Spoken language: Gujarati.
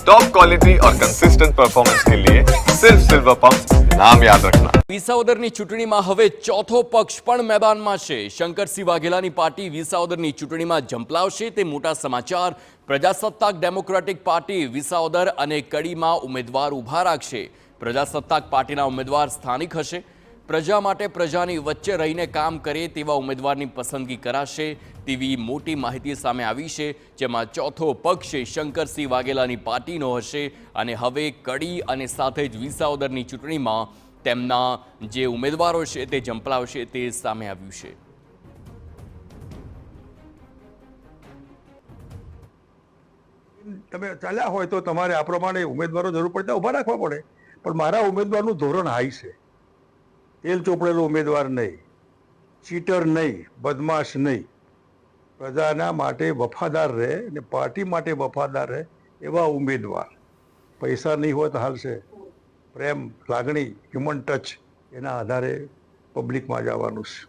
टॉप क्वालिटी और कंसिस्टेंट परफॉर्मेंस के लिए सिर्फ सिल्वर पंप नाम याद रखना। વિસાવદરની ચૂંટણીમાં હવે ચોથો પક્ષ પણ મેદાનમાં છે। શંકરસિંહ વાઘેલાની પાર્ટી વિસાવદરની ચૂંટણીમાં ઝંપલાવશે તે મોટા સમાચાર। પ્રજાસત્તાક ડેમોક્રેટિક પાર્ટી વિસાવદર અને કડીમાં ઉમેદવાર ઊભા રાખશે। પ્રજાસત્તાક પાર્ટીના ઉમેદવાર સ્થાનિક હશે। પ્રજા માટે પ્રજાની વચ્ચે રહીને કામ કરે તેવા ઉમેદવારની પસંદગી કરાશે તેવી મોટી માહિતી સામે આવી છે, જેમાં ચોથો પક્ષ શંકરસિંહ વાઘેલાની પાર્ટીનો હશે અને હવે કડી અને સાથે જ વિસાવદરની ચૂંટણીમાં તેમના જે ઉમેદવારો છે તે ઝંપલાવશે તે સામે આવ્યું છે। તમે ચાલ્યા હોય તો તમારે આ પ્રમાણે ઉમેદવારો જરૂર પડતા ઊભા રાખવા પડે, પણ મારા ઉમેદવારનું ધોરણ હાઈ છે। તેલ ચોપડેલો ઉમેદવાર નહીં, ચીટર નહીં, બદમાશ નહીં, પ્રજાના માટે વફાદાર રહે અને પાર્ટી માટે વફાદાર રહે એવા ઉમેદવાર। પૈસા નહીં હોય તો હાલશે, પ્રેમ, લાગણી, હ્યુમન ટચ એના આધારે પબ્લિકમાં જવાનું છે।